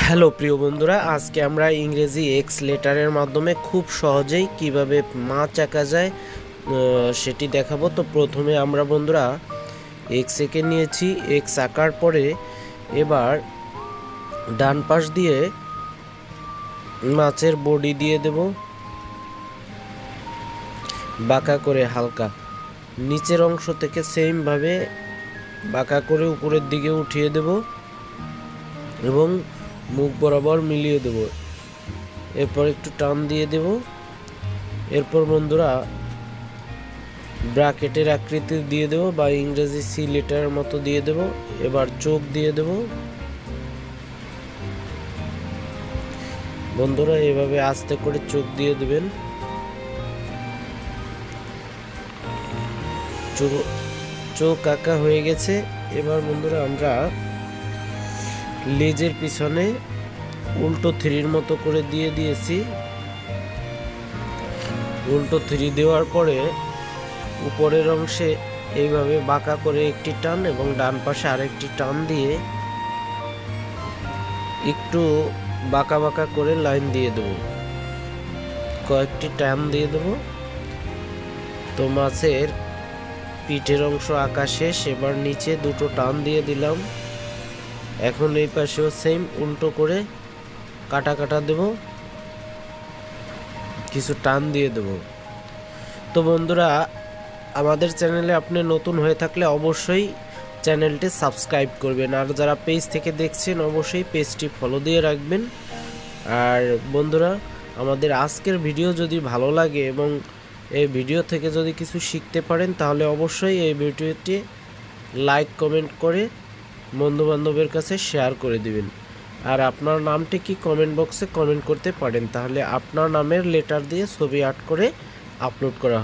Hello প্রিয় বন্ধুরা, আজকে আমরা ইংরেজি এক্স লেটারের মাধ্যমে খুব সহজেই কিভাবে মাছ আঁকা যায় সেটি দেখাবো। তো প্রথমে আমরা বন্ধুরা এক্স এঁকে নিয়েছি। এক্স আঁকার পরে এবার ডান পাশ দিয়ে মাছের বডি দিয়ে দেব বাঁকা করে, হালকা নিচের অংশ থেকে সেমভাবে বাঁকা করে উপরের দিকে উঠিয়ে দেব এবং মুখ বরাবর মিলিয়ে দেব। এরপর একটু টান দিয়ে দেব। এরপর বন্ধুরা ব্র্যাকেটের আকৃতি দিয়ে দেব বা ইংরেজি সি লেটারের মতো দিয়ে দেব। এবার চোখ দিয়ে দেব। বন্ধুরা এভাবে আস্তে করে চোখ দিয়ে দেবেন। চোখ আঁকা হয়ে গেছে। এবার বন্ধুরা আমরা লেজের পিছনে উল্টো থ্রির মতো করে দিয়ে দিয়েছি। উল্টো থ্রি দেওয়ার পরে উপরের অংশে এইভাবে বাঁকা করে একটি টান এবং ডান পাশে আরেকটি টান দিয়ে একটু বাঁকা বাঁকা করে লাইন দিয়ে দেব, কয়েকটি টান দিয়ে দেব। তো মাছের পিঠের অংশ আঁকা শেষ। এবার নিচে দুটো টান দিয়ে দিলাম। এখন এই পাশেও সেম উল্টো করে কাটা কাটা দেব, কিছু টান দিয়ে দেব। তো বন্ধুরা আমাদের চ্যানেলে আপনি নতুন হয়ে থাকলে অবশ্যই চ্যানেলটি সাবস্ক্রাইব করবেন, আর যারা পেজ থেকে দেখছেন অবশ্যই পেজটি ফলো দিয়ে রাখবেন। আর বন্ধুরা আমাদের আজকের ভিডিও যদি ভালো লাগে এবং এই ভিডিও থেকে যদি কিছু শিখতে পারেন তাহলে অবশ্যই এই ভিডিওটি লাইক কমেন্ট করে বন্ধুবান্ধবের কাছে শেয়ার করে দিবেন। আর আপনার নামটি কি কমেন্ট বক্সে কমেন্ট করতে পারেন, তাহলে আপনার নামের লেটার দিয়ে ছবি আর্ট করে আপলোড করা